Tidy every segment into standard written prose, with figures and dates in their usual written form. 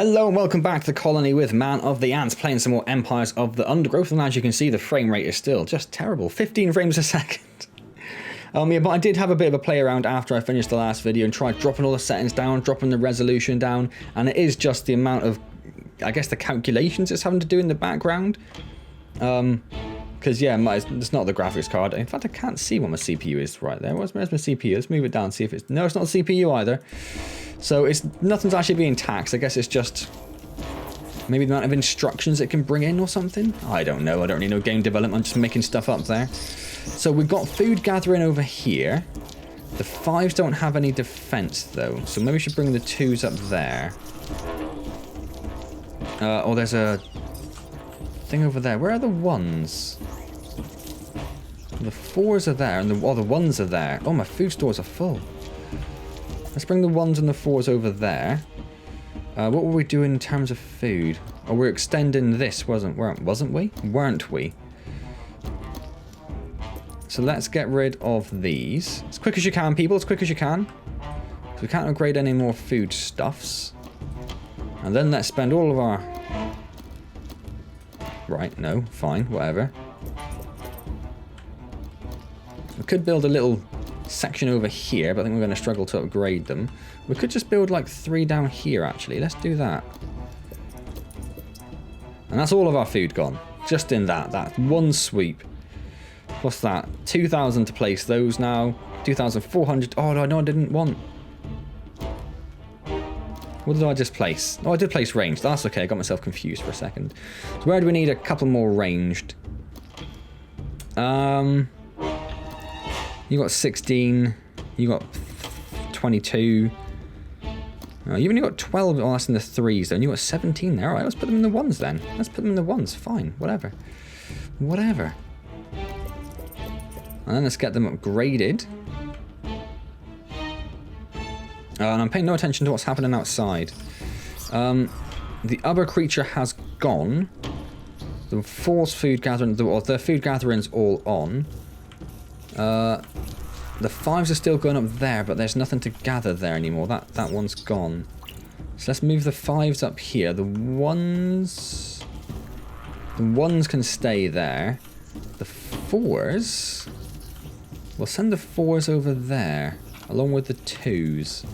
Hello and welcome back to the colony with Man of the Antz, playing some more Empires of the Undergrowth, and as you can see the frame rate is still just terrible, 15 frames a second. Yeah, but I did have a bit of a play around after I finished the last video and tried dropping all the settings down, dropping the resolution down, and it is just the amount of, I guess, the calculations it's having to do in the background. Because yeah, it's not the graphics card. In fact, I can't see what my CPU is right there. Where's my CPU? Let's move it down, see if it's... No, it's not the CPU either. So it's nothing's actually being taxed. I guess it's just maybe the amount of instructions it can bring in or something. I don't know. I don't really know game development. I'm just making stuff up there. So we've got food gathering over here. The 5s don't have any defense though. So maybe we should bring the 2s up there. Oh, there's a thing over there. Where are the 1s? The 4s are there and the 1s are there. Oh, my food stores are full. Let's bring the 1s and the 4s over there. What were we doing in terms of food? Oh, we're extending this, wasn't we? Weren't we? So let's get rid of these. As quick as you can, people, as quick as you can. So we can't upgrade any more food stuffs. And then let's spend all of our... Right, no, fine, whatever. We could build a little section over here, but I think we're going to struggle to upgrade them. We could just build like 3 down here, actually. Let's do that. And that's all of our food gone. Just in that one sweep. What's that? 2,000 to place those now. 2,400. Oh, no, I didn't want. What did I just place? Oh, I did place ranged. That's okay. I got myself confused for a second. So where do we need a couple more ranged? You got 16. You got 22. Oh, you only got 12. Oh, that's in the 3s then. You got 17 there. All right, let's put them in the 1s then. Let's put them in the 1s. Fine, whatever. Whatever. And then let's get them upgraded. And I'm paying no attention to what's happening outside. The other creature has gone. The 4's food gathering, the food gathering's all on. The 5s are still going up there, but there's nothing to gather there anymore. That one's gone. So let's move the 5s up here. The 1s can stay there. The 4s... We'll send the 4s over there, along with the 2s.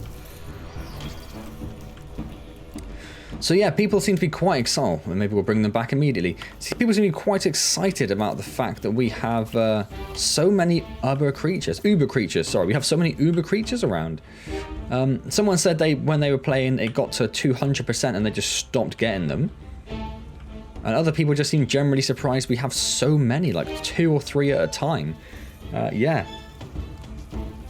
So yeah, people seem to be quite excited. Well, maybe we'll bring them back immediately. People seem to be quite excited about the fact that we have so many uber creatures. Sorry, we have so many uber creatures around. Someone said when they were playing, it got to 200% and they just stopped getting them. And other people just seem generally surprised we have so many, like 2 or 3 at a time. Yeah.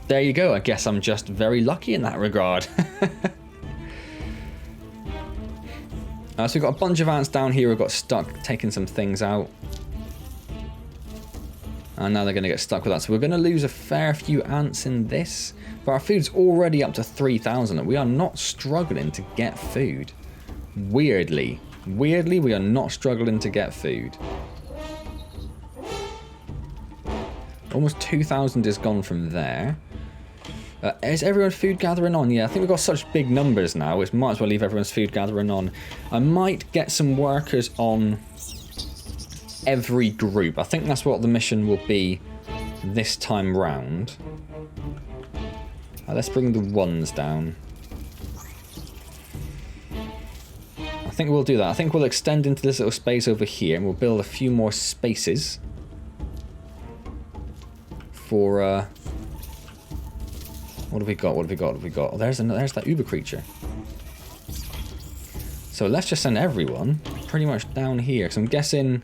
There you go. I guess I'm just very lucky in that regard. So we've got a bunch of ants down here who got stuck taking some things out. And now they're going to get stuck with that. So we're going to lose a fair few ants in this. But our food's already up to 3,000. And we are not struggling to get food. Weirdly, we are not struggling to get food. Almost 2,000 is gone from there. Is everyone's food gathering on? Yeah, I think we've got such big numbers now, we might as well leave everyone's food gathering on. I might get some workers on every group. I think that's what the mission will be this time round. Let's bring the 1s down. I think we'll do that. I think we'll extend into this little space over here and we'll build a few more spaces for... What have we got? Oh, there's that uber creature. So let's just send everyone pretty much down here. Because I'm guessing...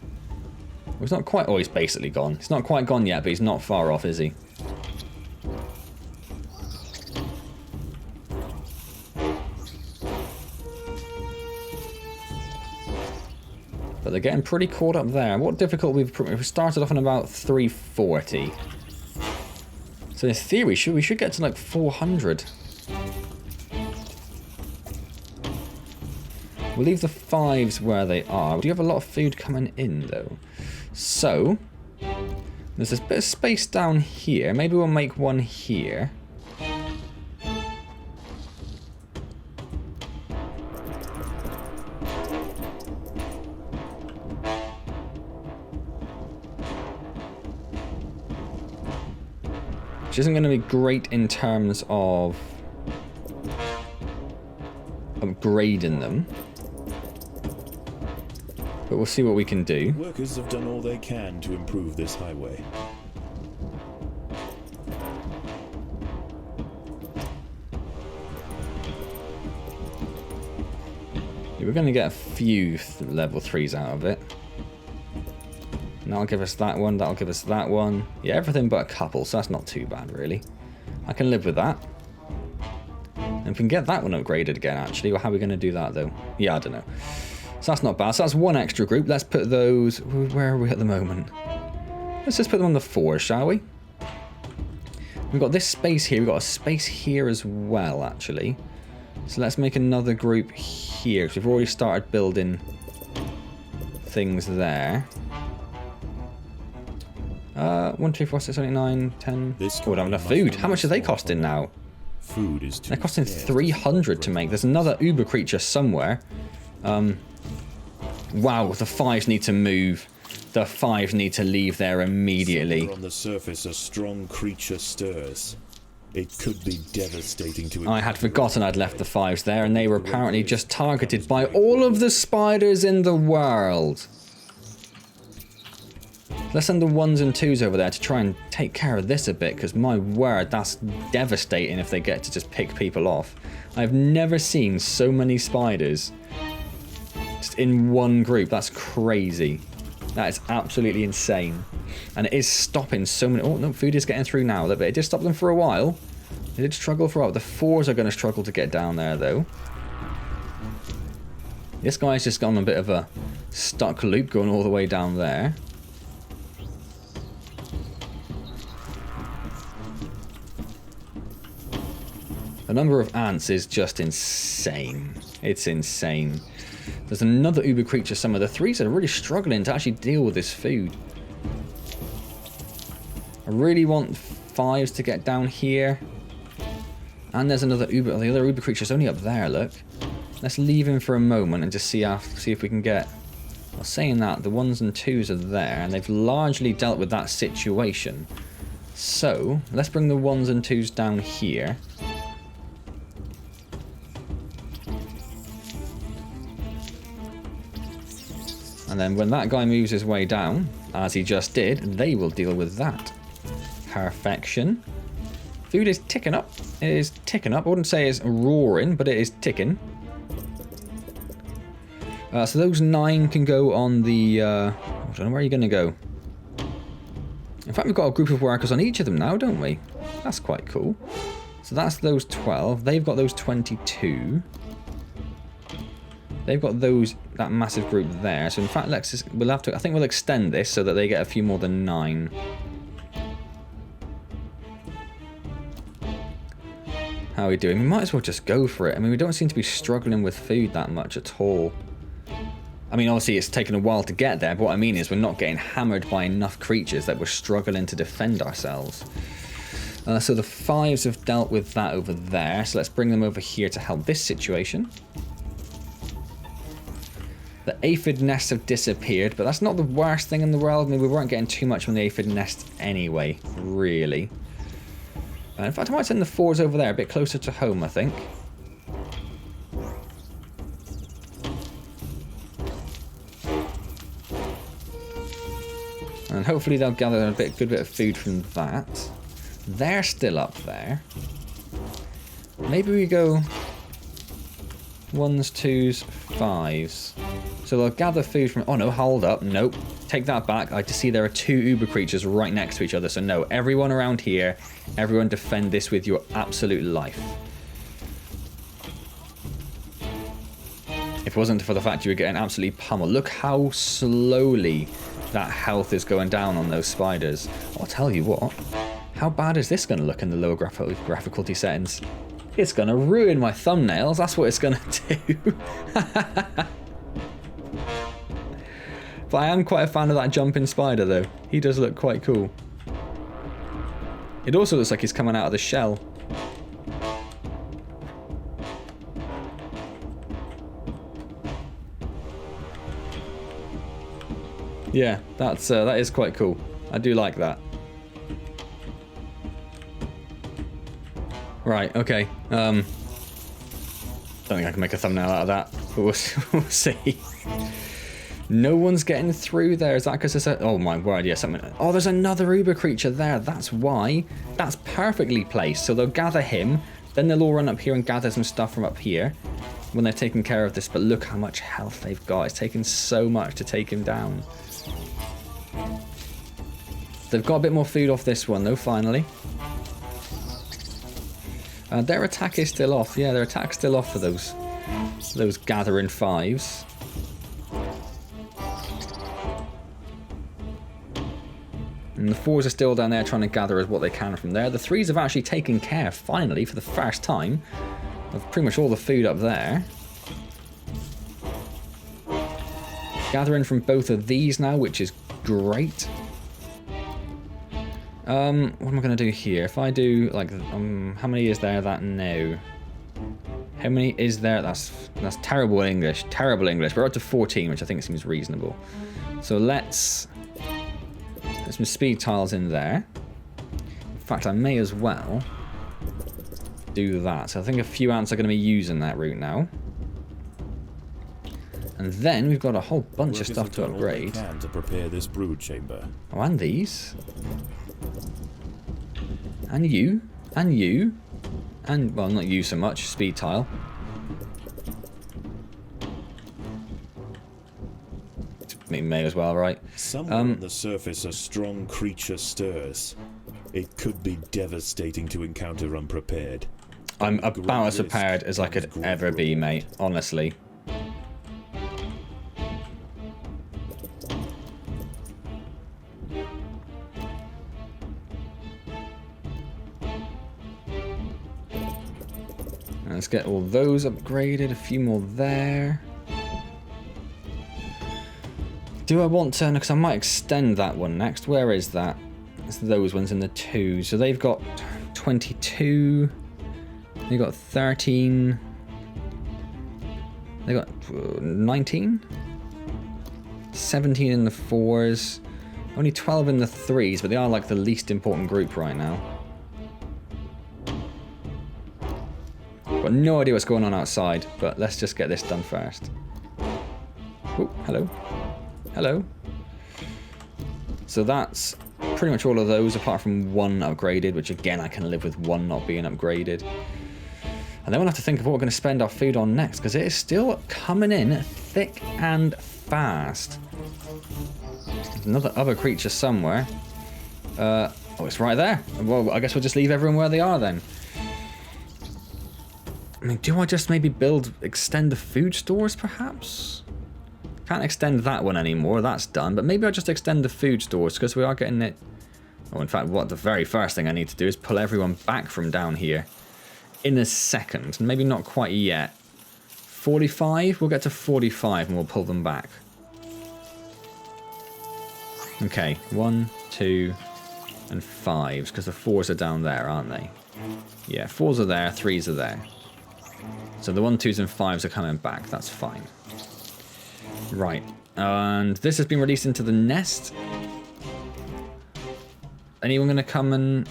Well, he's not quite... Oh, he's basically gone. He's not quite gone yet, but he's not far off, is he? But they're getting pretty caught up there. What difficulty we've started off on about 340. So in theory, we should get to like 400. We'll leave the 5s where they are. We do have a lot of food coming in though. So, there's this bit of space down here. Maybe we'll make one here. which isn't going to be great in terms of upgrading them. But we'll see what we can do. Workers have done all they can to improve this highway. We're going to get a few level 3s out of it. And that'll give us that one, that'll give us that one. Yeah, everything but a couple, so that's not too bad, really. I can live with that. And we can get that one upgraded again, actually. Well, how are we going to do that, though? Yeah, I don't know. So that's not bad. So that's one extra group. Let's put those... Where are we at the moment? Let's just put them on the 4, shall we? We've got this space here. We've got a space here as well, actually. So let's make another group here, because we've already started building things there. 1, 2, 4, 6, 7, 8, 9, 10. Oh, we don't have enough food. How much are they costing now? Food is too. They're costing 300 to make. There's another uber creature somewhere. Wow, the 5s need to move. The 5s need to leave there immediately. Somewhere on the surface, a strong creature stirs. It could be devastating to... I had forgotten I'd left the 5s there, and they were apparently just targeted by all of the spiders in the world. Let's send the 1s and 2s over there to try and take care of this a bit, because my word, that's devastating if they get to just pick people off. I've never seen so many spiders just in one group. That's crazy. That is absolutely insane. And it is stopping so many... Oh, no, food is getting through now. But it did stop them for a while. They did struggle for a while. The 4s are going to struggle to get down there, though. This guy's just gone a bit of a stuck loop going all the way down there. The number of ants is just insane. It's insane. There's another uber creature somewhere. The 3s are really struggling to actually deal with this food. I really want 5s to get down here. And there's another uber. The other uber creature's only up there, look. Let's leave him for a moment and just see if we can get... Well, saying that, the 1s and 2s are there, and they've largely dealt with that situation. So, let's bring the 1s and 2s down here. And then when that guy moves his way down, as he just did, they will deal with that. Perfection. Food is ticking up. It is ticking up. I wouldn't say it's roaring, but it is ticking. So those 9 can go on the... I don't know, where are you going to go? In fact, we've got a group of workers on each of them now, don't we? That's quite cool. So that's those 12. They've got those 22. They've got that massive group there. So in fact, I think we'll extend this so that they get a few more than 9. How are we doing? We might as well just go for it. I mean, we don't seem to be struggling with food that much at all. I mean, obviously it's taken a while to get there, but what I mean is we're not getting hammered by enough creatures that we're struggling to defend ourselves. So the 5s have dealt with that over there. So let's bring them over here to help this situation. The aphid nests have disappeared, but that's not the worst thing in the world. I mean, we weren't getting too much from the aphid nest anyway, really. In fact, I might send the 4s over there, a bit closer to home, I think. And hopefully they'll gather a good bit of food from that. They're still up there. Maybe we go 1s, 2s, 5s. So they'll gather food from... Oh no, hold up. Nope. Take that back. I just see there are 2 uber creatures right next to each other. So no, everyone around here, everyone defend this with your absolute life. If it wasn't for the fact you were getting absolutely pummeled. Look how slowly that health is going down on those spiders. I'll tell you what. How bad is this going to look in the lower difficulty settings? It's going to ruin my thumbnails. That's what it's going to do. But I am quite a fan of that jumping spider, though. He does look quite cool. It also looks like he's coming out of the shell. Yeah, that is quite cool. I do like that. Right, okay. Don't think I can make a thumbnail out of that, but we'll see. No one's getting through there. Is that because it's a... Oh my word, yeah, something... Oh, there's another Uber creature there. That's why. That's perfectly placed. So they'll gather him, then they'll all run up here and gather some stuff from up here when they're taking care of this. But look how much health they've got. It's taken so much to take him down. They've got a bit more food off this one, though, finally. Their attack is still off. Yeah, their attack's still off for those gathering fives. And the fours are still down there trying to gather as what they can from there. The threes have actually taken care, finally, for the first time, of pretty much all the food up there. Gathering from both of these now, which is great. What am I going to do here? If I do, like, how many is there that no? How many is there? That's terrible English. Terrible English. We're up to 14, which I think seems reasonable. So let's... There's some speed tiles in there. In fact, I may as well do that. So I think a few ants are going to be using that route now. And then we've got a whole bunch of stuff to upgrade. To prepare this brood chamber. Oh, and these. And you. And you. And, well, not you so much. Speed tile. May as well, right? Somewhere on the surface a strong creature stirs. It could be devastating to encounter unprepared. I'm about as prepared as I could ever be, mate. Honestly. Let's get all those upgraded. A few more there. Do I want to... Because I might extend that one next. Where is that? It's those ones in the 2. So they've got 22. They've got 13. They got 19. 17 in the 4s. Only 12 in the 3s, but they are like the least important group right now. Got no idea what's going on outside, but let's just get this done first. Oh, hello. Hello. So that's pretty much all of those, apart from one upgraded, which again I can live with one not being upgraded. And then we'll have to think of what we're going to spend our food on next, because it is still coming in thick and fast. There's another other creature somewhere. Oh, it's right there. Well, I guess we'll just leave everyone where they are then. I mean, do I just maybe extend the food stores, perhaps? Can't extend that one anymore, that's done. But maybe I'll just extend the food stores, because we are getting it... Oh, in fact, the very first thing I need to do is pull everyone back from down here. In a second. Maybe not quite yet. 45? We'll get to 45 and we'll pull them back. Okay, 1, 2, and 5s, because the 4s are down there, aren't they? Yeah, 4s are there, 3s are there. So the 1, 2s, and 5s are coming back, that's fine. Right, and this has been released into the nest. Anyone going to come and...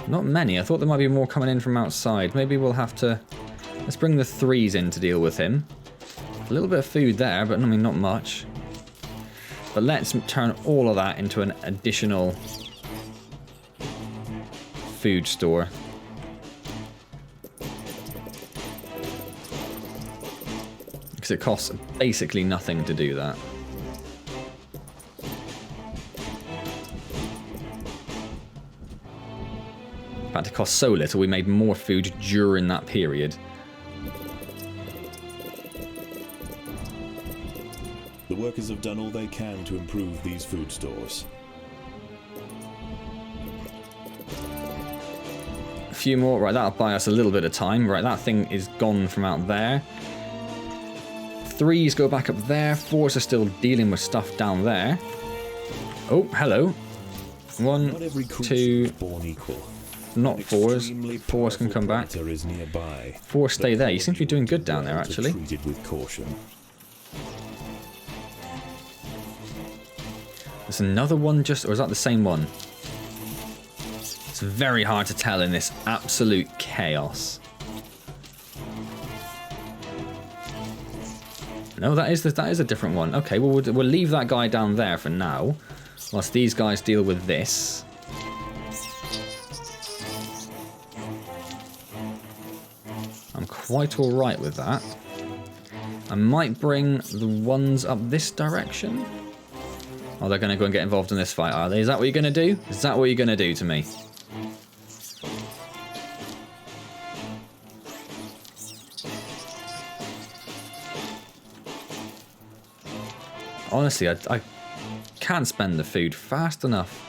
Not many. I thought there might be more coming in from outside. Maybe we'll have to... Let's bring the 3s in to deal with him. A little bit of food there, but I mean, not much. But let's turn all of that into an additional food store. Because it costs basically nothing to do that. In fact, it cost so little, we made more food during that period. The workers have done all they can to improve these food stores. A few more. Right, that'll buy us a little bit of time. Right, that thing is gone from out there. 3s go back up there. 4s are still dealing with stuff down there. Oh, hello. 1, 2... born equal. Not 4s. 4s can come back. 4s stay there. You seem to be doing good down there, actually. Treated with caution. There's another one just... Or is that the same one? It's very hard to tell in this absolute chaos. No, that is a different one. Okay, well, we'll leave that guy down there for now, whilst these guys deal with this. I'm quite all right with that. I might bring the ones up this direction. Oh, they're going to go and get involved in this fight, are they? Is that what you're going to do? Is that what you're going to do to me? Honestly, I can't spend the food fast enough.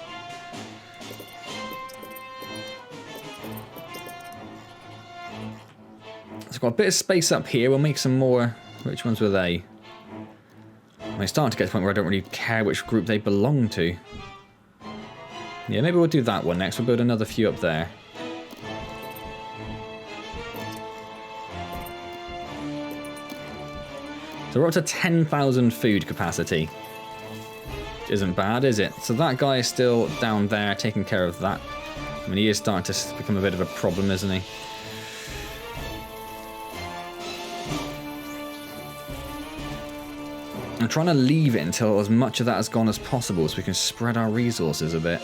So I've got a bit of space up here. We'll make some more. Which ones were they? I'm starting to get to the point where I don't really care which group they belong to. Yeah, maybe we'll do that one next. We'll build another few up there. So we're up to 10,000 food capacity. Which isn't bad, is it? So that guy is still down there taking care of that. I mean, he is starting to become a bit of a problem, isn't he? I'm trying to leave it until as much of that has gone as possible so we can spread our resources a bit.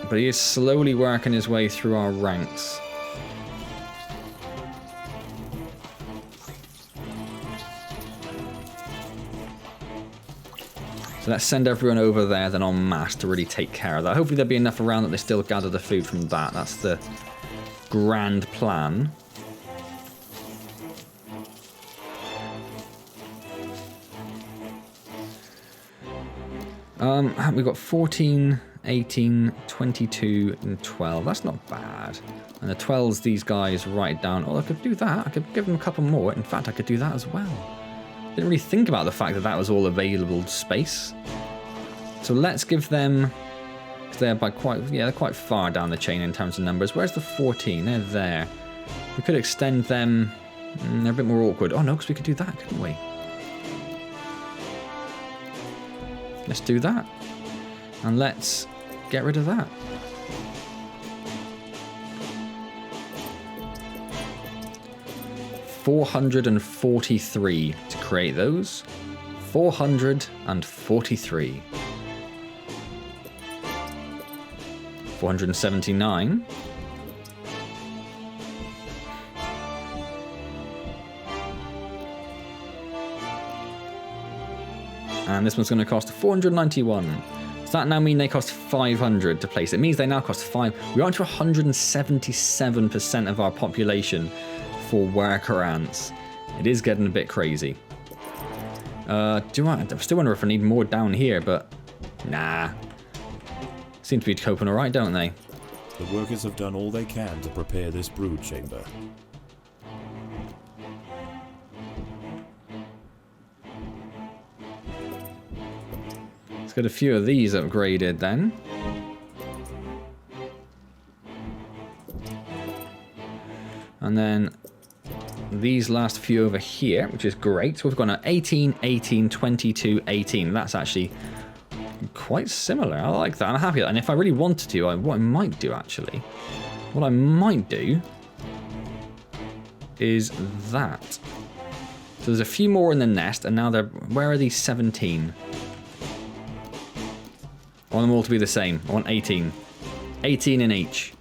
But he is slowly working his way through our ranks. So let's send everyone over there then en masse to really take care of that. Hopefully there'll be enough around that they still gather the food from that. That's the grand plan. We've got 14, 18, 22, and 12. That's not bad. And the 12s, these guys write down. Oh, I could do that. I could give them a couple more. In fact, I could do that as well. Didn't really think about the fact that that was all available space. So let's give them, because they're by they're quite far down the chain in terms of numbers. Where's the 14? They're there. We could extend them. They're a bit more awkward. Oh no, because we could do that, couldn't we? Let's do that. And let's get rid of that. $443 to create those. 443. 479. And this one's going to cost 491. Does that now mean they cost 500 to place? It means they now cost 5. We're on to 177% of our population for worker ants. It is getting a bit crazy. I still wonder if I need more down here, but nah. Seem to be coping alright, don't they? The workers have done all they can to prepare this brood chamber. Let's get a few of these upgraded then. And then these last few over here, which is great. So we've got an 18, 18, 22, 18. That's actually quite similar. I like that. I'm happy with that. And if I really wanted to, what I might do actually, what I might do is that. So there's a few more in the nest, and now they're, where are these 17? I want them all to be the same. I want 18. 18 in each.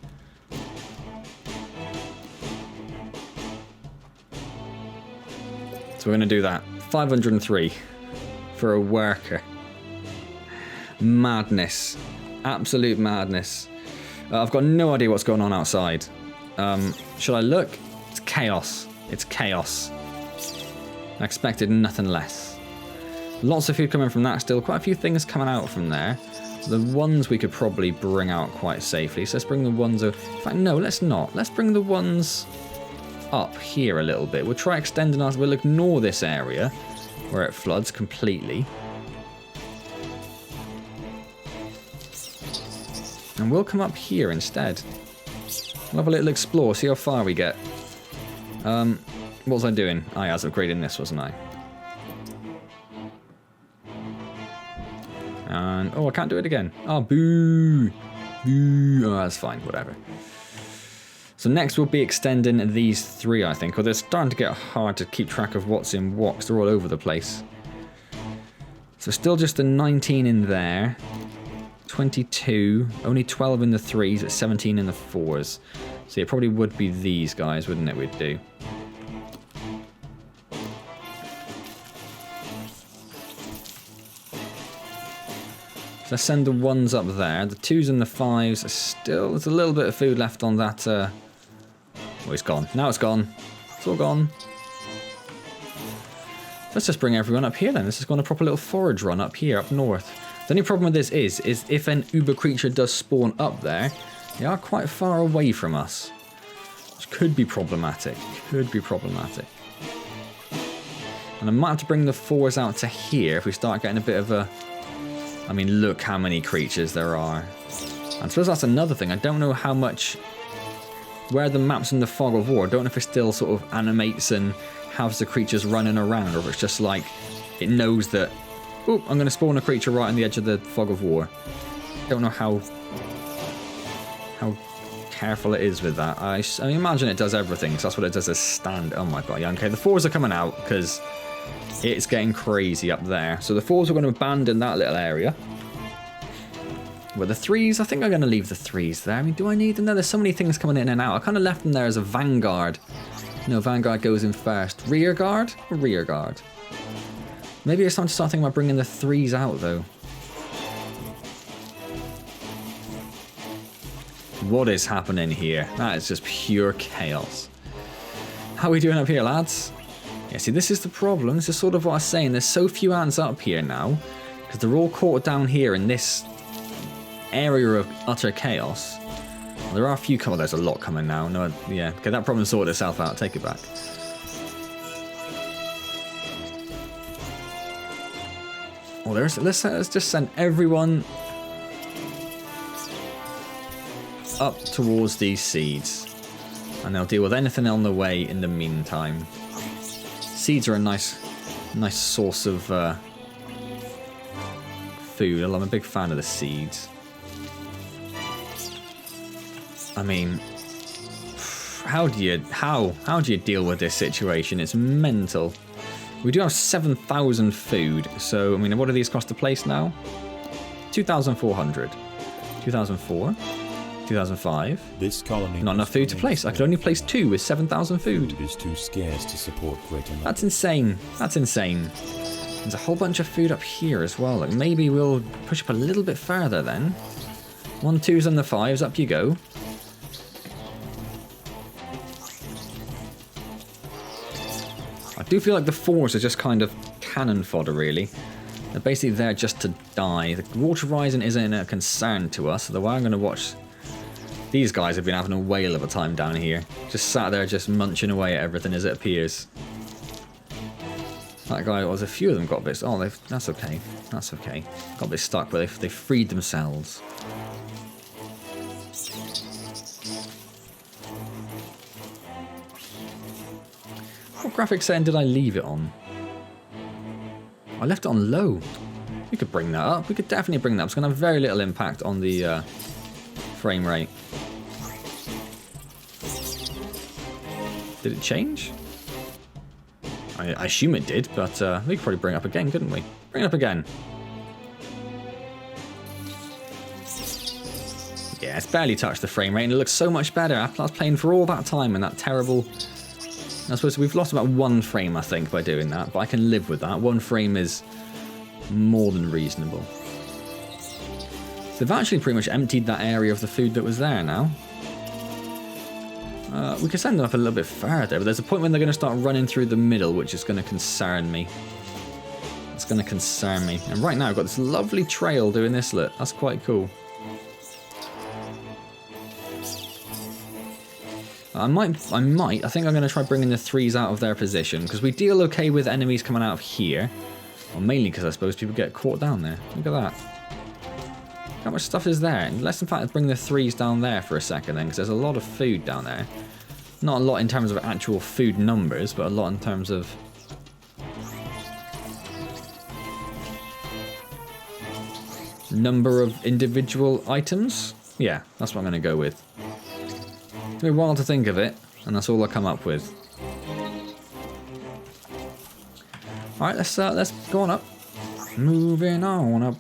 So we're going to do that. 503 for a worker. Madness. Absolute madness. I've got no idea what's going on outside. Shall I look? It's chaos. It's chaos. I expected nothing less. Lots of food coming from that still. Quite a few things coming out from there. The ones we could probably bring out quite safely. So let's bring the ones... In fact, no, let's not. Let's bring the ones up here a little bit. We'll try extending us. We'll ignore this area where it floods completely. And we'll come up here instead. We'll have a little explore, see how far we get. What was I doing? I was upgrading this, wasn't I? And, oh, I can't do it again. Oh, boo. Boo. Oh, that's fine, whatever. So next we'll be extending these 3, I think. Or they're starting to get hard to keep track of what's in what, 'cause they're all over the place. So still just a 19 in there. 22, only 12 in the 3s, it's 17 in the 4s. So it probably would be these guys, wouldn't it, we'd do. So let's send the 1s up there. The 2s and the 5s are still... There's a little bit of food left on that... Oh, it's gone. Now it's gone. It's all gone. Let's just bring everyone up here then. This is going to proper little forage run up here, up north. The only problem with this is if an uber creature does spawn up there, they are quite far away from us. Which could be problematic. Could be problematic. And I might have to bring the 4s out to here if we start getting a bit of a... I mean, look how many creatures there are. I suppose that's another thing. I don't know how much... Where the map's in the fog of war, I don't know if it still sort of animates and has the creatures running around, or if it's just like it knows that, oh, I'm going to spawn a creature right on the edge of the fog of war. Don't know how careful it is with that. I imagine it does everything, because that's what it does as stand. Oh my god, yeah, okay, the 4s are coming out, because it's getting crazy up there. So the 4s are going to abandon that little area. But the 3s, I think I'm going to leave the 3s there. I mean, do I need them there? There's so many things coming in and out. I kind of left them there as a vanguard. No, vanguard goes in first. Rear guard? Or rear guard? Maybe it's time to start thinking about bringing the 3s out, though. What is happening here? That is just pure chaos. How are we doing up here, lads? Yeah, see, this is the problem. This is sort of what I was saying. There's so few ants up here now, because they're all caught down here in this area of utter chaos. Well, there are a few coming. There's a lot coming now. No, yeah. Okay, that problem sorted itself out. Take it back. Well, let's just send everyone up towards these seeds, and they'll deal with anything on the way in the meantime. Seeds are a nice source of food. I'm a big fan of the seeds. I mean, how do you deal with this situation? It's mental. We do have 7,000 food, so I mean, what do these cost to place now? 2,400. 2004. 2005. This colony not enough food to place. I could only place 2 with 7,000 food. Food is too scarce to support greater numbers. That's insane. That's insane. There's a whole bunch of food up here as well. Like maybe we'll push up a little bit further then. 1, 2s and the 5s. Up you go. I do feel like the 4s are just kind of cannon fodder, really. They're basically there just to die. The water horizon isn't a concern to us, although I'm going to watch... These guys have been having a whale of a time down here. Just sat there just munching away at everything as it appears. That guy, was a few of them got bits... Oh, that's okay. That's okay. Got a bit stuck, but they freed themselves. What graphics setting did I leave it on? I left it on low. We could bring that up. We could definitely bring that up. It's going to have very little impact on the frame rate. Did it change? I assume it did, but we could probably bring it up again, couldn't we? Bring it up again. Yeah, it's barely touched the frame rate, and it looks so much better after I was playing for all that time and that terrible... I suppose we've lost about 1 frame, I think, by doing that, but I can live with that. 1 frame is more than reasonable. So they've actually pretty much emptied that area of the food that was there now. We could send them up a little bit further, but there's a point when they're going to start running through the middle, which is going to concern me. It's going to concern me. And right now I've got this lovely trail doing this, look. That's quite cool. I think I'm going to try bringing the 3s out of their position, because we deal okay with enemies coming out of here. Well, mainly because I suppose people get caught down there. Look at that. How much stuff is there? Let's in fact bring the 3s down there for a second then, because there's a lot of food down there. Not a lot in terms of actual food numbers, but a lot in terms of... number of individual items. Yeah, that's what I'm going to go with. It's been a while to think of it, and that's all I come up with. Alright, let's go on up. Moving on up.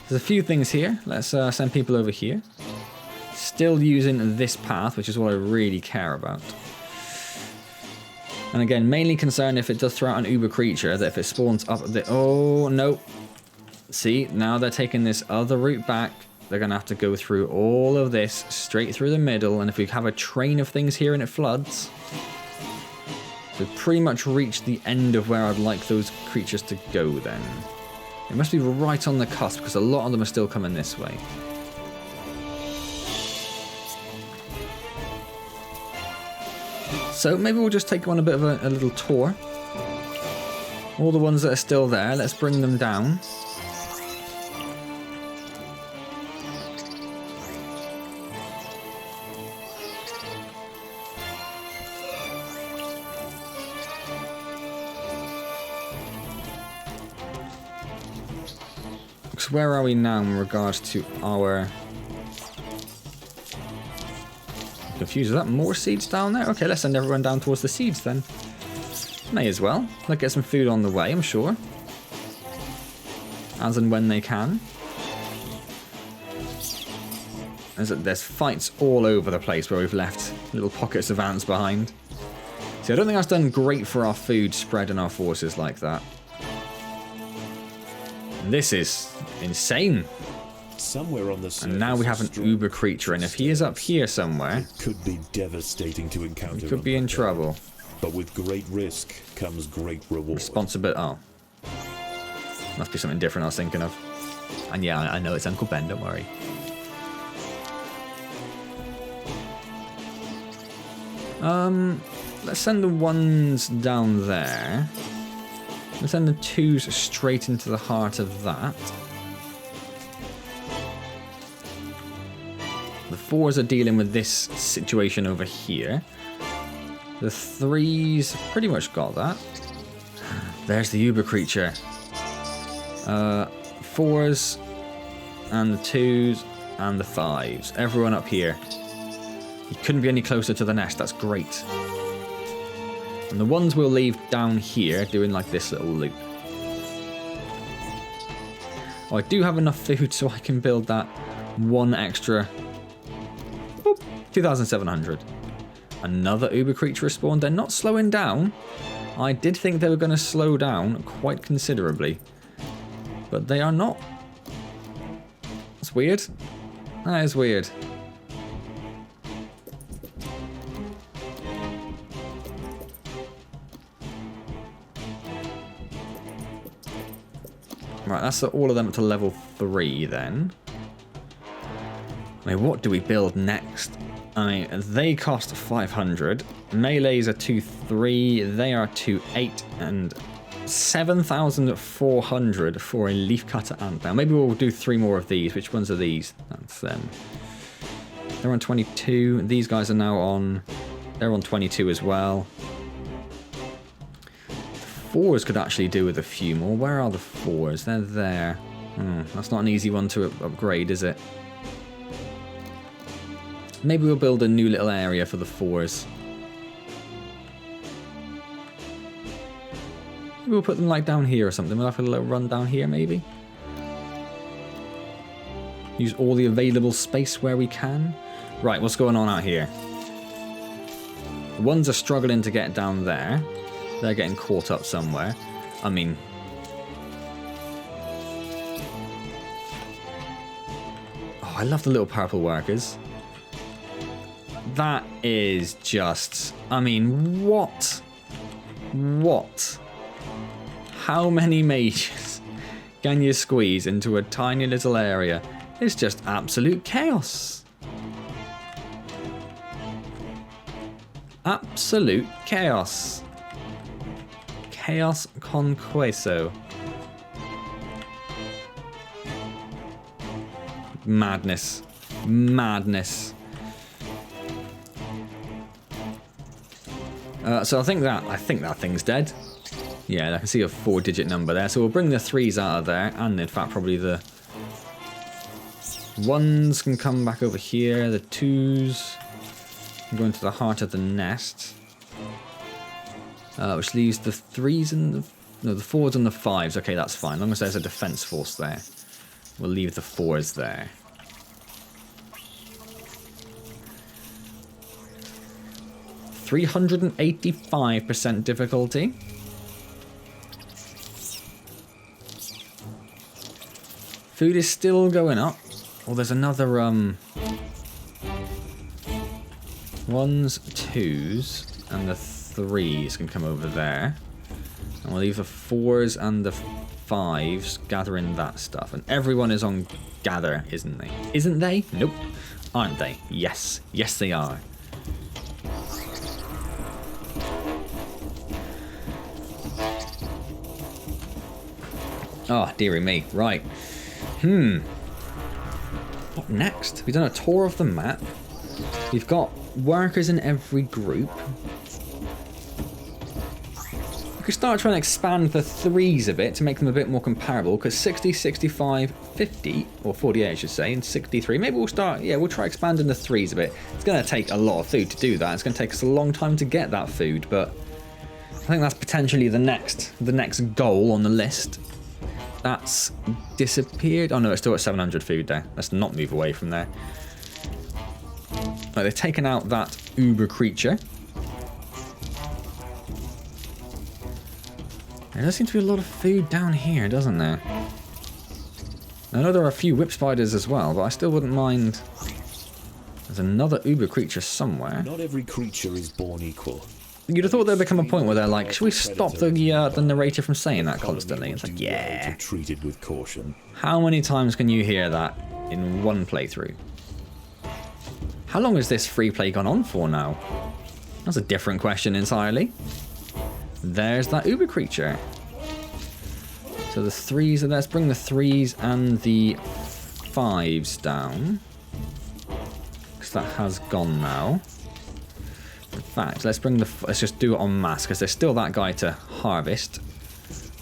There's a few things here. Let's send people over here. Still using this path, which is what I really care about. And again, mainly concerned if it does throw out an uber creature, that if it spawns up the... Oh, no. See, now they're taking this other route back. They're going to have to go through all of this, straight through the middle. And if we have a train of things here and it floods... We've pretty much reached the end of where I'd like those creatures to go then. It must be right on the cusp, because a lot of them are still coming this way. So maybe we'll just take on a bit of a little tour. All the ones that are still there, let's bring them down. So where are we now in regards to our... Confused, is that more seeds down there? Okay, let's send everyone down towards the seeds then. May as well. Let's get some food on the way, I'm sure. As and when they can. There's fights all over the place where we've left little pockets of ants behind. See, I don't think that's done great for our food spread and our forces like that. This is insane. Somewhere on the surface, and now we have an uber creature, and if he is up here somewhere, it could be devastating to encounter. We could be in trouble. But with great risk comes great reward. Responsibility. Oh, must be something different I was thinking of. And yeah, I know it's Uncle Ben. Don't worry. Let's send the ones down there. Let's send the twos straight into the heart of that. The fours are dealing with this situation over here. The threes pretty much got that. There's the uber creature. Fours and the twos and the fives. Everyone up here. You couldn't be any closer to the nest. That's great. And the ones we'll leave down here doing like this little loop. Oh, I do have enough food so I can build that one extra... 2,700. Another uber creature spawned. They're not slowing down. I did think they were going to slow down quite considerably. But they are not. That's weird. That is weird. Right, that's all of them to level 3 then. I mean, what do we build next? I mean, they cost 500. Melees are 2-3. They are 2-8 and 7,400 for a leafcutter ant. Now, maybe we'll do 3 more of these. Which ones are these? That's them. They're on 22. These guys are now on... They're on 22 as well. The 4s could actually do with a few more. Where are the 4s? They're there. That's not an easy one to upgrade, is it? Maybe we'll build a new little area for the 4s. Maybe we'll put them like down here or something. We'll have a little run down here maybe. Use all the available space where we can. Right, what's going on out here? The ones are struggling to get down there. They're getting caught up somewhere. I mean... Oh, I love the little purple workers. That is just... I mean, what? What? How many mages can you squeeze into a tiny little area? It's just absolute chaos. Absolute chaos. Chaos con queso. Madness. Madness. So I think that thing's dead. Yeah, I can see a 4-digit number there. So we'll bring the 3s out of there. And in fact, probably the 1s can come back over here. The 2s can go into the heart of the nest. Which leaves the 3s and the... No, the 4s and the 5s. Okay, that's fine. As long as there's a defense force there. We'll leave the 4s there. %385% difficulty. Food is still going up. Oh, there's another 1s, 2s, and the 3s can come over there. And we'll leave the 4s and the 5s gathering that stuff. And everyone is on gather, isn't they? Isn't they? Nope. Aren't they? Yes. Yes, they are. Oh, dearie me. Right. What next? We've done a tour of the map. We've got workers in every group. We could start trying to expand the 3s a bit to make them a bit more comparable, because 60, 65, 50, or 48 I should say, and 63. Maybe we'll start, yeah, we'll try expanding the 3s a bit. It's going to take a lot of food to do that. It's going to take us a long time to get that food, but I think that's potentially the next goal on the list. That's disappeared. Oh no, it's still at 700 food there. Let's not move away from there. Right, they've taken out that uber creature. There does seem to be a lot of food down here, doesn't there? I know there are a few whip spiders as well, but I still wouldn't mind. There's another uber creature somewhere. Not every creature is born equal. You'd have thought there'd become a point where they're like, should we stop the narrator from saying that constantly? It's like, yeah. Treated with caution. How many times can you hear that in one playthrough? How long has this free play gone on for now? That's a different question entirely. There's that uber creature. So the 3s, let's bring the 3s and the 5s down. Because that has gone now. In fact, let's just do it en masse, because there's still that guy to harvest.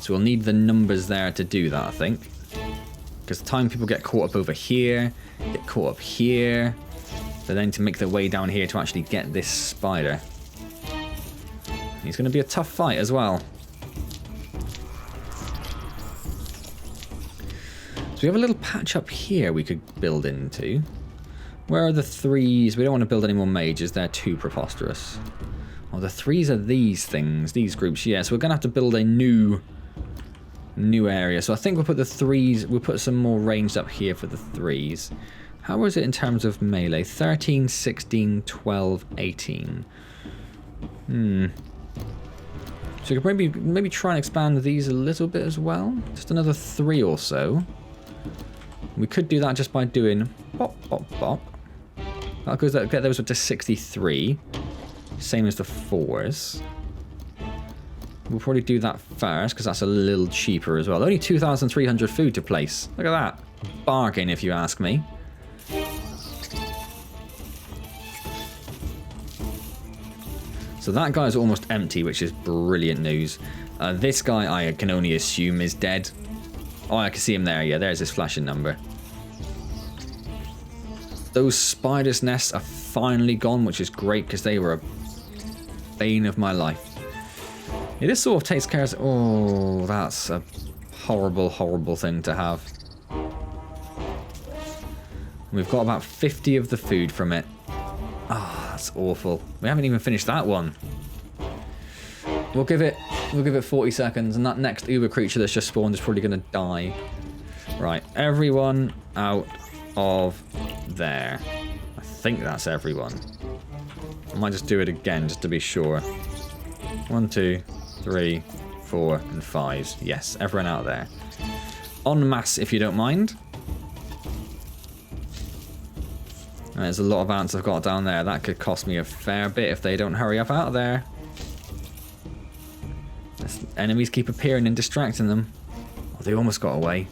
So we'll need the numbers there to do that, I think. Because the time people get caught up over here, get caught up here, they're then to make their way down here to actually get this spider. He's going to be a tough fight as well. So we have a little patch up here we could build into. Where are the 3s? We don't want to build any more mages. They're too preposterous. Oh, the 3s are these things, these groups. Yeah, so we're going to have to build a new area. So I think we'll put the 3s, we'll put some more ranged up here for the 3s. How is it in terms of melee? 13, 16, 12, 18. So we could maybe try and expand these a little bit as well. Just another 3 or so. We could do that just by doing bop, bop, bop. That goes, get those up to 63. Same as the 4s. We'll probably do that first, because that's a little cheaper as well. Only 2,300 food to place. Look at that. Bargain, if you ask me. So that guy's almost empty, which is brilliant news. This guy, I can only assume, is dead. Oh, I can see him there. Yeah, there's his flashing number. Those spiders' nests are finally gone, which is great, because they were a bane of my life. It just sort of takes care of... Oh, that's a horrible, horrible thing to have. We've got about 50 of the food from it. Oh, that's awful. We haven't even finished that one. We'll give it 40 seconds, and that next uber creature that's just spawned is probably going to die. Right, everyone out of there. I think that's everyone. I might just do it again just to be sure. 1, 2, 3, 4, and 5. Yes, everyone out there. En masse, if you don't mind. There's a lot of ants I've got down there. That could cost me a fair bit if they don't hurry up out of there. Enemies keep appearing and distracting them. Oh, they almost got away.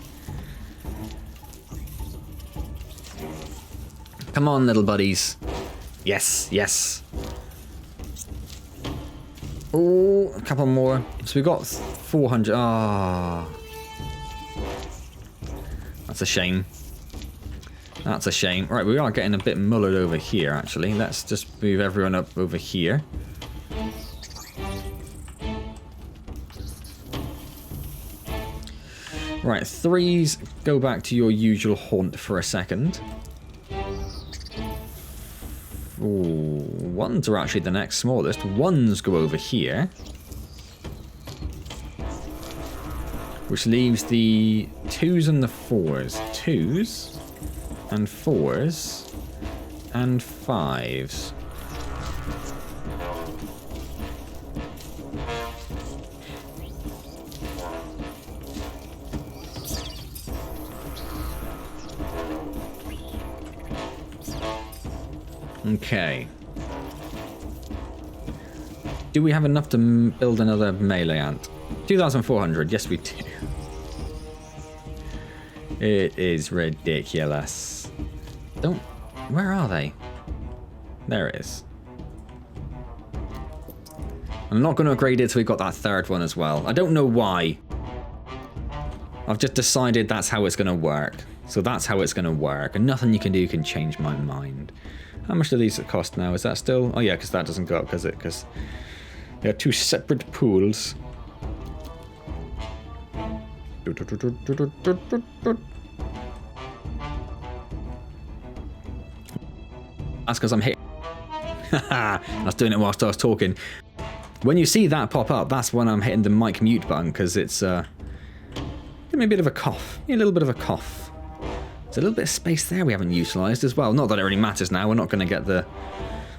Come on, little buddies. Yes, yes. Oh, a couple more. So we got 400. Ah. That's a shame. That's a shame. Right, we are getting a bit mullered over here, actually. Let's just move everyone up over here. Right, 3s, go back to your usual haunt for a second. Ooh, 1s are actually the next smallest. 1s go over here. Which leaves the 2s and the 4s. 2s and 4s and 5s. Okay. Do we have enough to build another melee ant? 2,400. Yes, we do. It is ridiculous. Don't... Where are they? There it is. I'm not going to upgrade it till we got that third one as well. I don't know why. I've just decided that's how it's going to work. So that's how it's going to work. And nothing you can do can change my mind. How much do these cost now? Is that still... Oh yeah, because that doesn't go up, does it? Because they're two separate pools. That's because I'm hitting... I was doing it whilst I was talking. When you see that pop up, that's when I'm hitting the mic mute button, because it's... Give me a bit of a cough. A little bit of a cough. There's a little bit of space there we haven't utilised as well. Not that it really matters now. We're not going to get the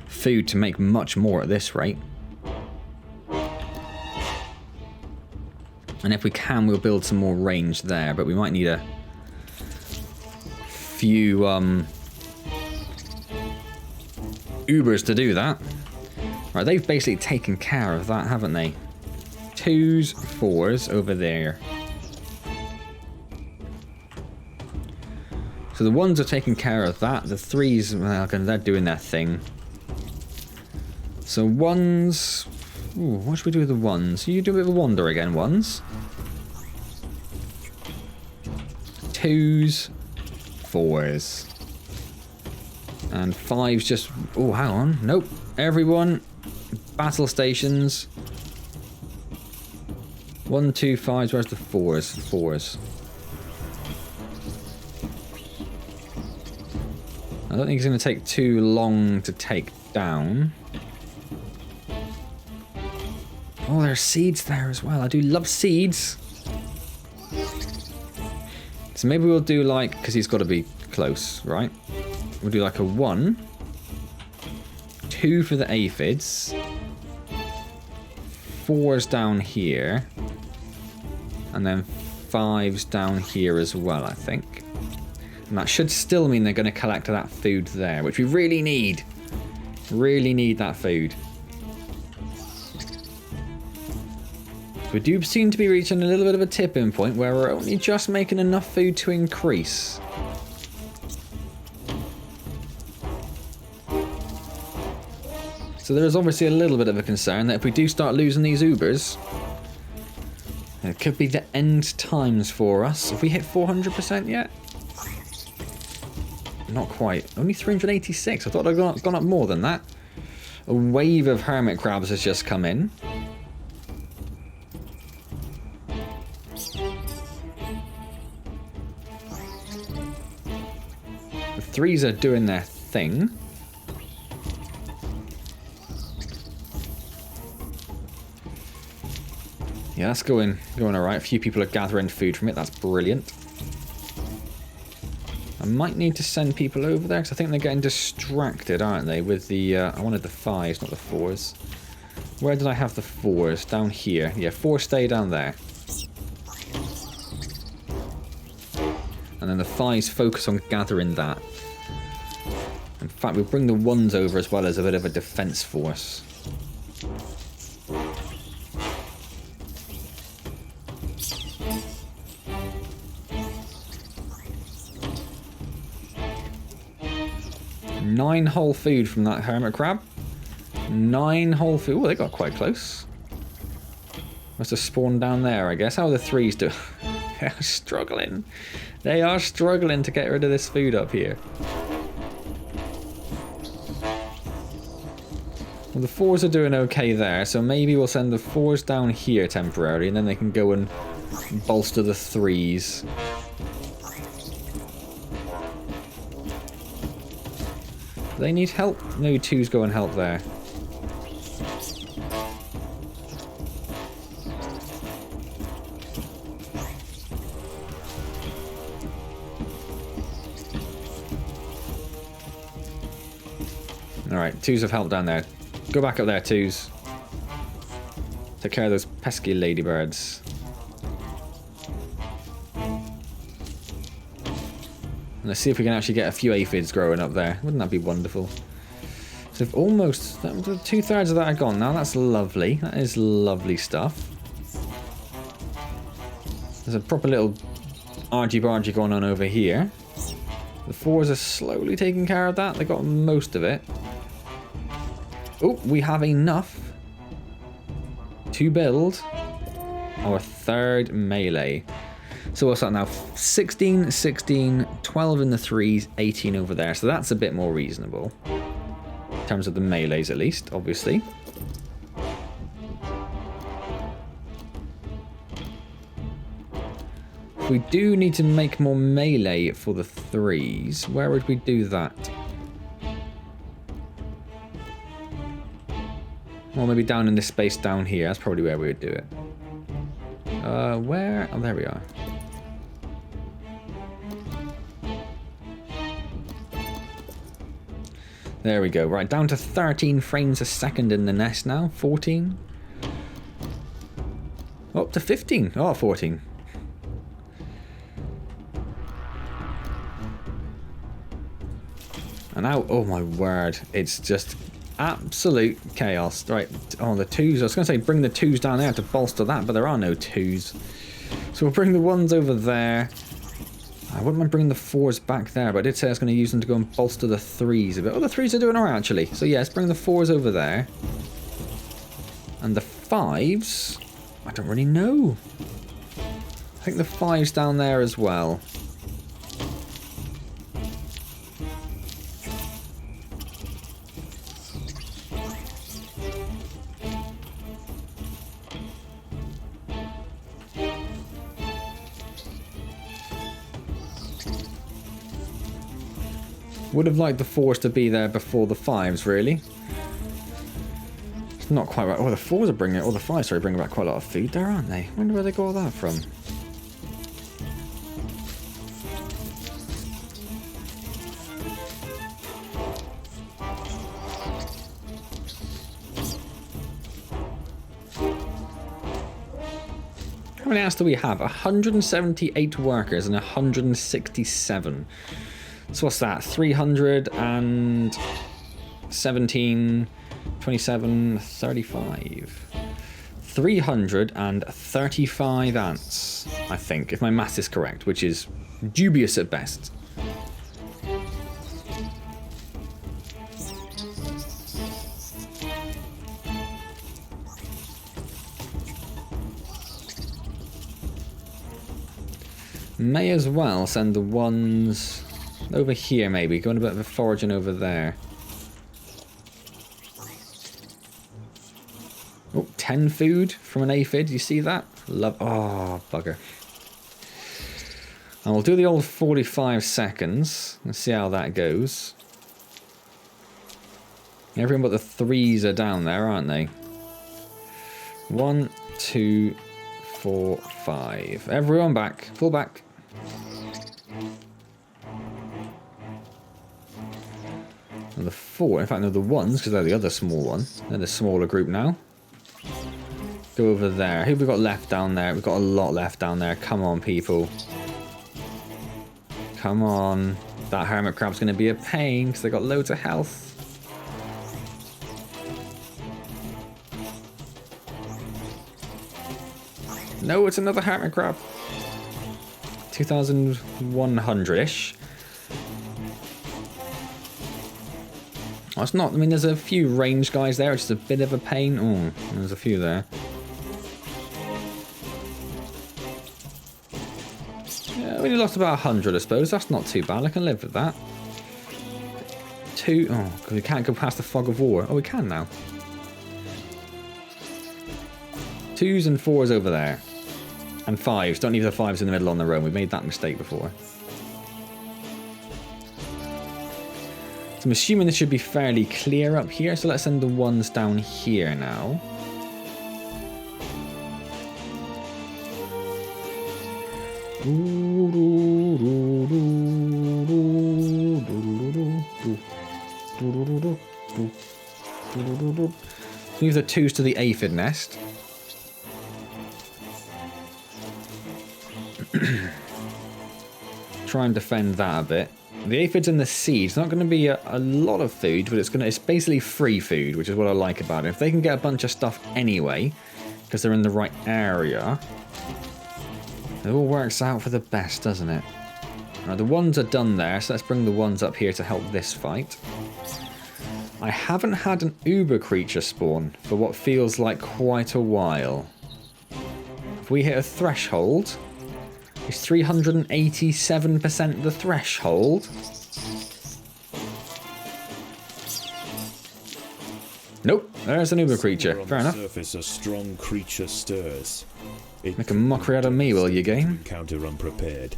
food to make much more at this rate. And if we can, we'll build some more range there. But we might need a few Ubers to do that. Right, they've basically taken care of that, haven't they? 2s, 4s over there. So the 1s are taking care of that. The 3s, well, they're doing their thing. So 1s... Ooh, what should we do with the 1s? You do a bit of a wander again, 1s. 2s, 4s. And 5s just... Oh, hang on. Nope. Everyone. Battle stations. 1, 2, 5s. Where's the 4s? 4s. I don't think it's going to take too long to take down. Oh, there's seeds there as well. I do love seeds. So maybe we'll do like... Because he's got to be close, right? We'll do like a 1. 2 for the aphids. 4s down here. And then 5s down here as well, I think. And that should still mean they're going to collect that food there, which we really need. Really need that food. We do seem to be reaching a little bit of a tipping point where we're only just making enough food to increase. So there is obviously a little bit of a concern that if we do start losing these Ubers, it could be the end times for us. Have we hit 400% yet? Not quite. Only 386. I thought I'd gone up more than that. A wave of hermit crabs has just come in. The 3s are doing their thing. Yeah, that's going alright. A few people are gathering food from it. That's brilliant. I might need to send people over there because I think they're getting distracted, aren't they? With the I wanted the 5s, not the 4s. Where did I have the 4s? Down here. Yeah, 4 stay down there. And then the 5s focus on gathering that. In fact, we'll bring the 1s over as well as a bit of a defense force. Nine whole food from that hermit crab. 9 whole food. Oh, they got quite close. Must have spawned down there, I guess. How are the threes doing? They are struggling. They are struggling to get rid of this food up here. Well, the fours are doing okay there, so maybe we'll send the fours down here temporarily, and then they can go and bolster the threes. Do they need help? No, twos go and help there. Alright, twos have helped down there. Go back up there, twos. Take care of those pesky ladybirds. Let's see if we can actually get a few aphids growing up there. Wouldn't that be wonderful? So if almost 2/3 of that are gone now. That's lovely. That is lovely stuff. There's a proper little argy-bargy going on over here. The fours are slowly taking care of that. They got most of it. Oh, we have enough to build our third melee. So what's that now? 16, 16, 12 in the threes, 18 over there. So that's a bit more reasonable. In terms of the melees at least, obviously. We do need to make more melee for the threes. Where would we do that? Or maybe down in this space down here. That's probably where we would do it. Where? Oh, there we are. There we go. Right, down to 13 frames a second in the nest now. 14. Up to 15. Oh, 14. And now, oh my word, it's just absolute chaos. Right, oh, the twos. I was going to say bring the twos down there to bolster that, but there are no twos. So we'll bring the ones over there. I wouldn't mind bringing the fours back there, but I did say I was going to use them to go and bolster the threes a bit. Oh, the threes are doing alright, actually. So yes, bring the fours over there. And the fives, I don't really know. I think the fives down there as well. Would have liked the fours to be there before the fives, really. It's not quite right. Oh, the fours are bringing it. Oh, the fives are bringing back quite a lot of food there, aren't they? I wonder where they got all that from. How many ants do we have? 178 workers and 167. So what's that? 317, 27, 35. 335 ants, I think, if my math is correct, which is dubious at best. May as well send the ones over here, maybe. Going a bit of a foraging over there. Oh, 10 food from an aphid. You see that? Love. Oh, bugger. And we'll do the old 45 seconds. Let's see how that goes. Everyone but the threes are down there, aren't they? 1, 2, 4, 5. Everyone back. Full back. And the 4, in fact, no, the 1s, because they're the other small one. They're the smaller group now. Go over there. Who have we got left down there? We've got a lot left down there. Come on, people. Come on. That hermit crab's going to be a pain, because they've got loads of health. No, it's another hermit crab. 2,100-ish. Oh, it's not. I mean, there's a few range guys there, which is a bit of a pain. Oh, there's a few there. We only lost about 100, I suppose. That's not too bad. I can live with that. 2... Oh, because we can't go past the fog of war. Oh, we can now. 2s and 4s over there. And 5s. Don't leave the 5s in the middle on their own. We made that mistake before. So I'm assuming this should be fairly clear up here. So let's send the 1s down here now. Move the 2s to the aphid nest. Try and defend that a bit. The aphids and the seeds, not going to be a lot of food, but it's basically free food, which is what I like about it. If they can get a bunch of stuff anyway, because they're in the right area, it all works out for the best, doesn't it? Right, the 1s are done there, so let's bring the 1s up here to help this fight. I haven't had an uber creature spawn for what feels like quite a while. If we hit a threshold, it's 387% the threshold. Nope, there's an uber creature. Fair enough. Surface, a strong creature stirs. Make a mockery out of me, will you, game? Encounter unprepared,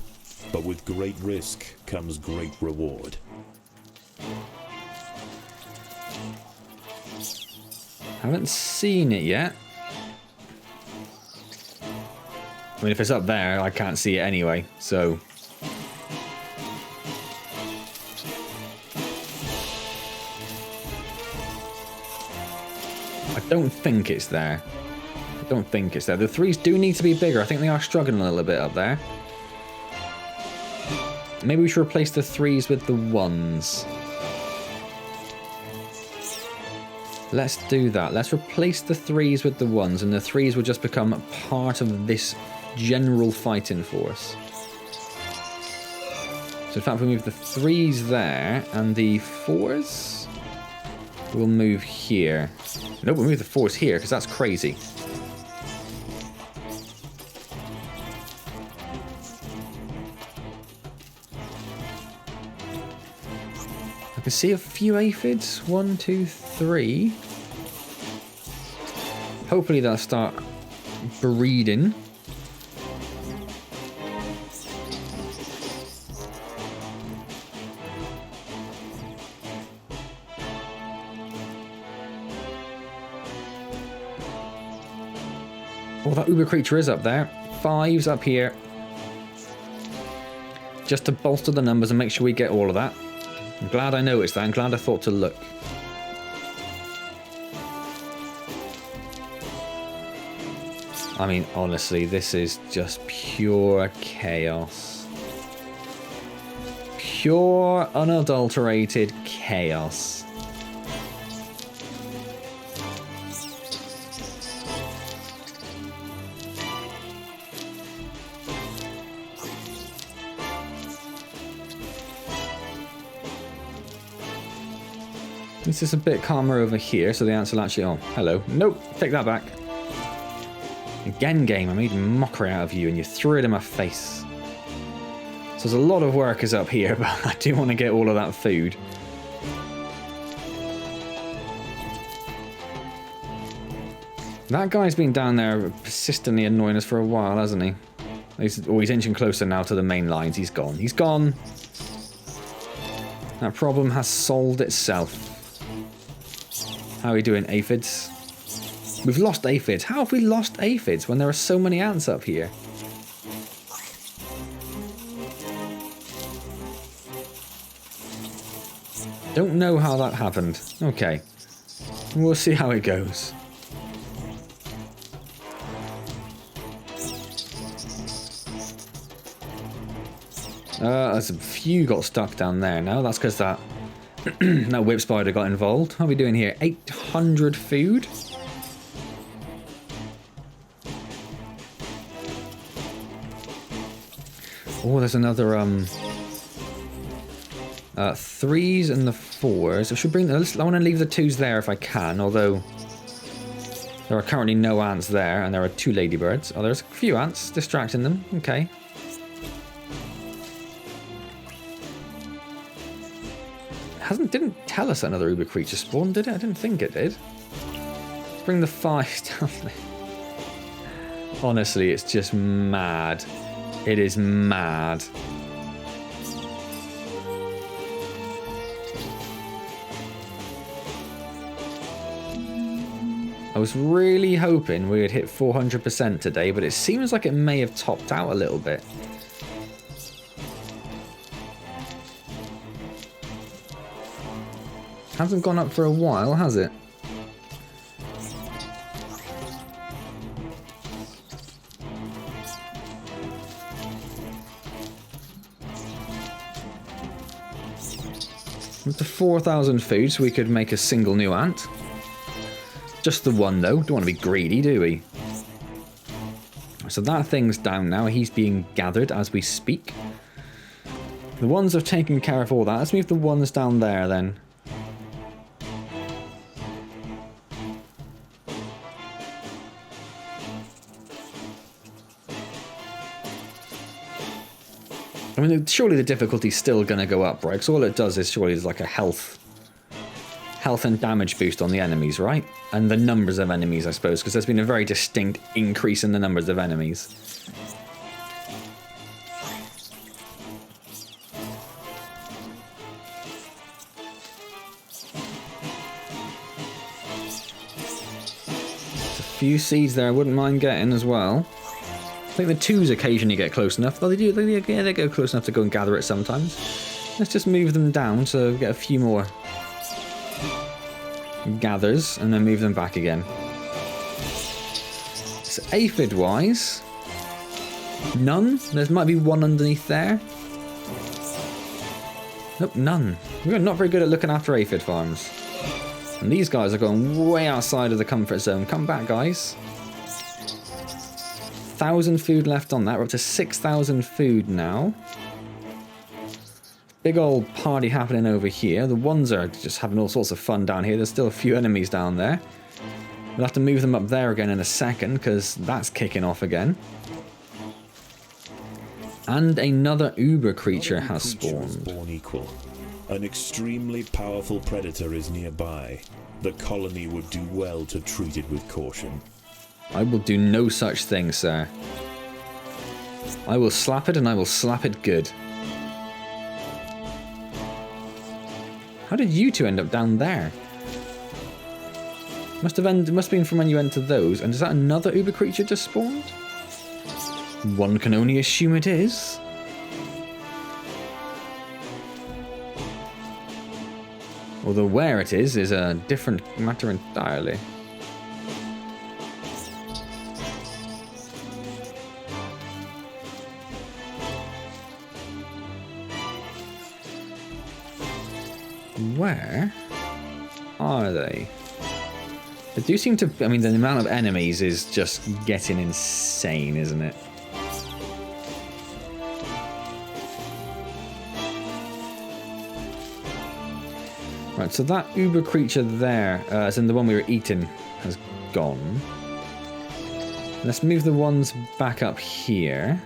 but with great risk comes great reward. Haven't seen it yet. I mean, if it's up there, I can't see it anyway, so... I don't think it's there. I don't think it's there. The 3s do need to be bigger. I think they are struggling a little bit up there. Maybe we should replace the 3s with the 1s. Let's do that. Let's replace the 3s with the 1s, and the 3s will just become part of this general fighting force. So in fact, we move the 3s there, and the 4s will move here. No, we'll move the 4s here, because that's crazy. I can see a few aphids. 1, 2, 3. Hopefully they'll start breeding. Oh, that uber creature is up there. 5s up here. Just to bolster the numbers and make sure we get all of that. I'm glad I noticed that. I'm glad I thought to look. I mean, honestly, this is just pure chaos. Pure, unadulterated chaos. This is a bit calmer over here, so the ants will actually... Oh, hello. Nope, take that back. Again, game, I made a mockery out of you and you threw it in my face. So there's a lot of workers up here, but I do want to get all of that food. That guy's been down there persistently annoying us for a while, hasn't he? He's inching closer now to the main lines. He's gone. He's gone. That problem has solved itself. How are we doing, aphids? We've lost aphids. How have we lost aphids when there are so many ants up here? Don't know how that happened. Okay. We'll see how it goes. There's a few got stuck down there now. That's because that that whip spider got involved. How are we doing here? 800 food? Oh, there's another 3s and the 4s. I should bring. I want to leave the 2s there if I can. Although there are currently no ants there, and there are 2 ladybirds. Oh, there's a few ants distracting them. Okay. didn't tell us another Uber creature spawned, did it? I didn't think it did. Let's bring the 5 down there. Honestly, it's just mad. It is mad. I was really hoping we would hit 400% today, but it seems like it may have topped out a little bit. Hasn't gone up for a while, has it? Up to 4,000 food, so we could make a single new ant. Just the one, though. Don't want to be greedy, do we? So that thing's down now. He's being gathered as we speak. The ones have taken care of all that. Let's move the ones down there, then. I mean, surely the difficulty's still going to go up, right? Because all it does is surely is like a health and damage boost on the enemies, right? And the numbers of enemies, I suppose, because there's been a very distinct increase in the numbers of enemies. There's a few seeds there I wouldn't mind getting as well. I think the 2s occasionally get close enough. Oh, they do. They go close enough to go and gather it sometimes. Let's just move them down so we get a few more gathers and then move them back again. So aphid-wise, none. There might be one underneath there. Nope, none. We're not very good at looking after aphid farms. And these guys are going way outside of the comfort zone. Come back, guys. 1,000 food left on that. We're up to 6,000 food now. Big old party happening over here. The ones are just having all sorts of fun down here. There's still a few enemies down there. We'll have to move them up there again in a second because that's kicking off again. And another Uber creature has spawned. Born equal. An extremely powerful predator is nearby. The colony would do well to treat it with caution. I will do no such thing, sir. I will slap it and I will slap it good. How did you two end up down there? Must have been from when you entered those. And is that another Uber creature just spawned? One can only assume it is. Although where it is a different matter entirely. Where are they? They do seem to... I mean, the amount of enemies is just getting insane, isn't it? Right, so that Uber creature there, as in the one we were eating, has gone. Let's move the ones back up here.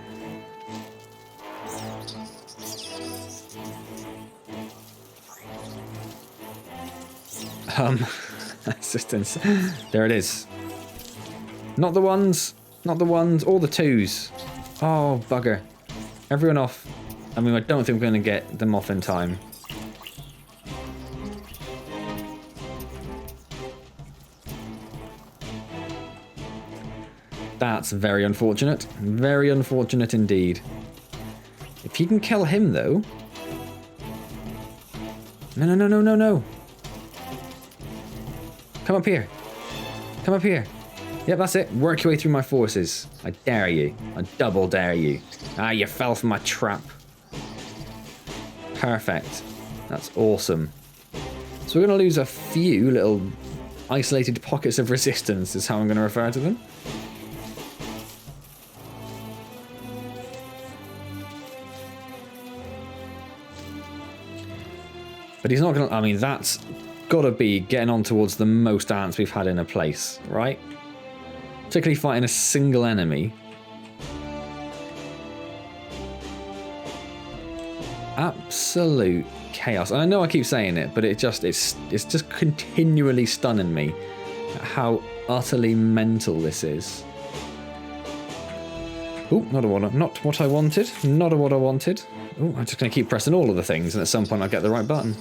Assistance. There it is. Not the ones. Not the ones. All the 2s. Oh, bugger. Everyone off. I mean, I don't think we're going to get them off in time. That's very unfortunate. Very unfortunate indeed. If you can kill him, though... No. Come up here. Come up here. Yep, that's it. Work your way through my forces. I dare you. I double dare you. Ah, you fell for my trap. Perfect. That's awesome. So we're going to lose a few little isolated pockets of resistance is how I'm going to refer to them. But he's not going to... I mean, that's... got to be getting on towards the most ants we've had in a place, right? Particularly fighting a single enemy. absolute chaos. And I know I keep saying it, but it's just continually stunning me at how utterly mental this is. Oh, not what I wanted. Not what I wanted. Oh, I'm just going to keep pressing all of the things, and at some point I'll get the right button.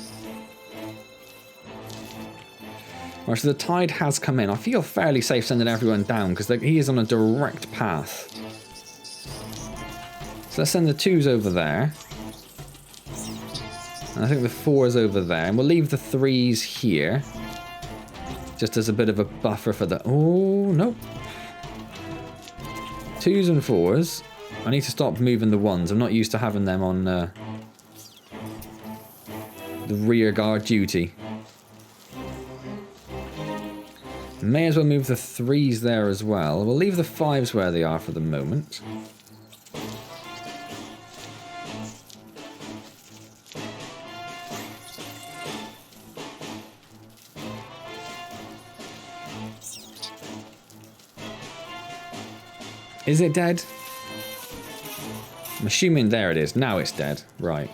Right, so the tide has come in. I feel fairly safe sending everyone down, because he is on a direct path. So let's send the 2s over there. And I think the 4s over there. And we'll leave the 3s here. Just as a bit of a buffer for the... Oh, nope. 2s and 4s. I need to stop moving the 1s. I'm not used to having them on the rear guard duty. May as well move the 3s there as well. We'll leave the 5s where they are for the moment. Is it dead? I'm assuming there it is. Now it's dead. Right.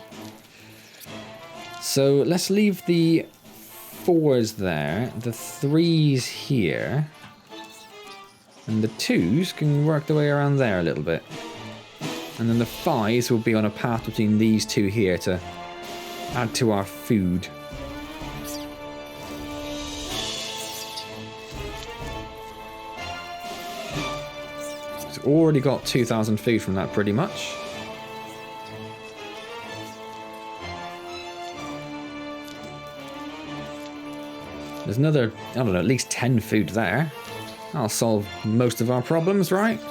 So let's leave the 4s there, the 3s here, and the 2s can work their way around there a little bit. And then the 5s will be on a path between these 2 here to add to our food. Already got 2,000 food from that pretty much. There's another, I don't know, at least 10 food there. That'll solve most of our problems, right?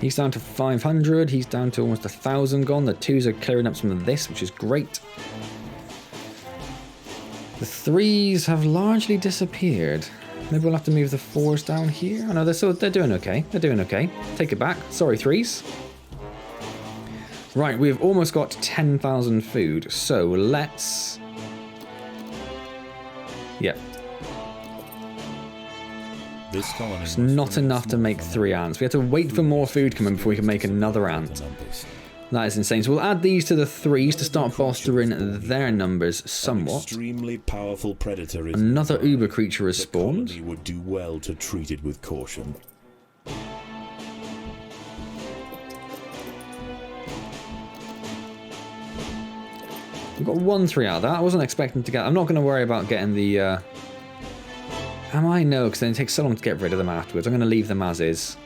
He's down to 500, he's down to almost 1,000 gone. The 2s are clearing up some of this, which is great. The 3s have largely disappeared. Maybe we'll have to move the 4s down here. Oh no, they're doing okay. They're doing okay. Take it back. Sorry, 3s. Right, we've almost got 10,000 food. So let's... Yep. It's not enough to make 3 ants. We have to wait for more food coming before we can make another ant. That is insane. So we'll add these to the 3s to start bolstering their numbers somewhat. Extremely powerful predator is Another uber creature has spawned. The colony would do well to treat it with caution. We've got 1 3 out of that. I wasn't expecting to get... I'm not going to worry about getting the... Am I? No, because then it takes so long to get rid of them afterwards. I'm going to leave them as is.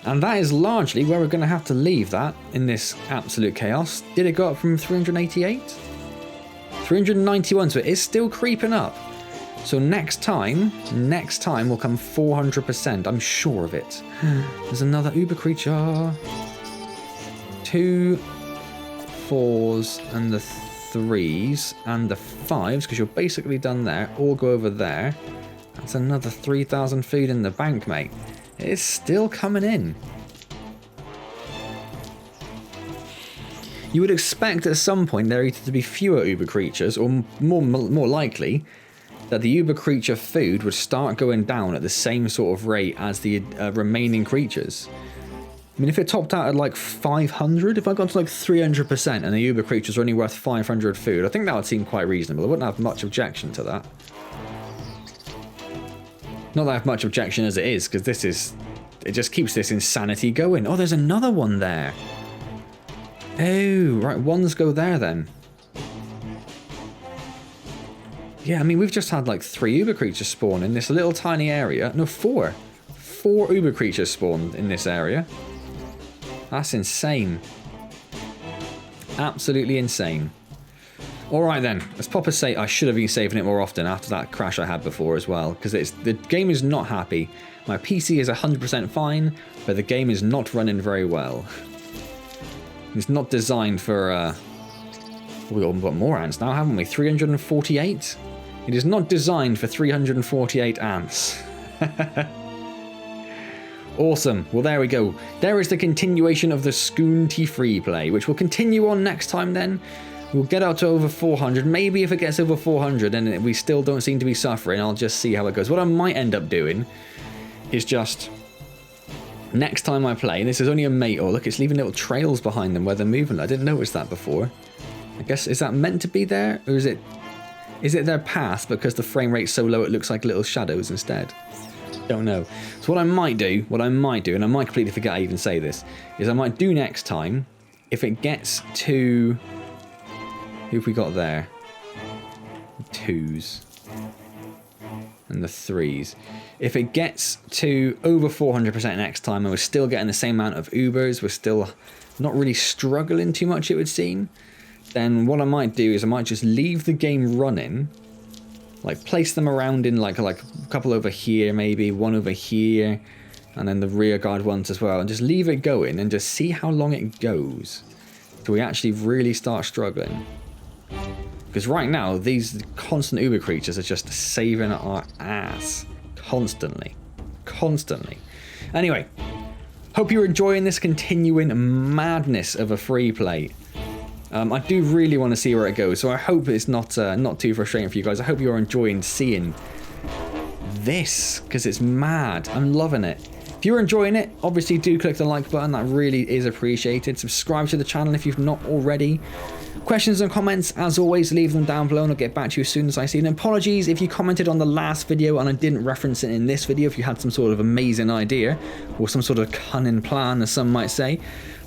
And that is largely where we're going to have to leave that in this absolute chaos. Did it go up from 388? 391, so it is still creeping up. So next time will come 400%. I'm sure of it. There's another uber creature. 2 4s and the 3s and the 5s, because you're basically done there. All go over there. That's another 3,000 food in the bank, mate. It is still coming in. You would expect at some point there either to be fewer uber creatures, or more likely that the uber creature food would start going down at the same sort of rate as the remaining creatures. I mean, if it topped out at like 500, if I got to like 300% and the uber creatures are only worth 500 food, I think that would seem quite reasonable. I wouldn't have much objection to that. Not that I have much objection as it is, because this is... It just keeps this insanity going. Oh, there's another one there. Oh, right, 1s go there then. Yeah, I mean, we've just had like 3 uber creatures spawn in this little tiny area. No, 4. 4 uber creatures spawned in this area. That's insane. Absolutely insane. Alright then, let's pop a save. I should have been saving it more often after that crash I had before as well, because the game is not happy. My PC is 100% fine, but the game is not running very well. It's not designed for... We've got more ants now, haven't we? 348? It is not designed for 348 ants. Awesome. Well, there we go. There is the continuation of the Scoonty free play, which will continue on next time then. We'll get up to over 400. Maybe if it gets over 400 and we still don't seem to be suffering, I'll just see how it goes. What I might end up doing is just, next time I play, this is only a mate, oh look, it's leaving little trails behind them where they're moving. I didn't notice that before. I guess, is that meant to be there? Or is it their path because the frame rate's so low it looks like little shadows instead? Don't know. So what I might do, and I might completely forget I even say this, is I might do next time, if it gets to, who have we got there? The 2s and the 3s. If it gets to over 400% next time and we're still getting the same amount of Ubers, we're still not really struggling too much, it would seem, then what I might do is I might just leave the game running, like place them around in like a couple over here, maybe one over here, and then the rear guard ones as well, and just leave it going and just see how long it goes till we actually really start struggling. Because right now, these constant Uber creatures are just saving our ass. Constantly. Anyway, hope you're enjoying this continuing madness of a free play. I do really want to see where it goes, so I hope it's not too frustrating for you guys. I hope you're enjoying seeing this, because it's mad. I'm loving it. If you're enjoying it, obviously do click the like button. That really is appreciated. Subscribe to the channel if you've not already. Questions and comments, as always, leave them down below and I'll get back to you as soon as I see them. Apologies if you commented on the last video and I didn't reference it in this video, if you had some sort of amazing idea or some sort of cunning plan, as some might say.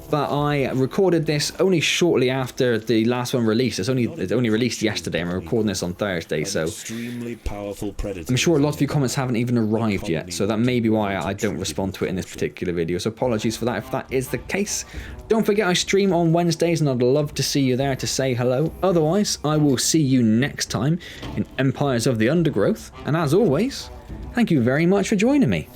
But I recorded this only shortly after the last one released. It's only released yesterday and we're recording this on Thursday, so I'm sure a lot of your comments haven't even arrived yet, so that may be why I don't respond to it in this particular video, so apologies for that if that is the case. Don't forget I stream on Wednesdays and I'd love to see you there to say hello. Otherwise, I will see you next time in Empires of the Undergrowth, and as always, thank you very much for joining me.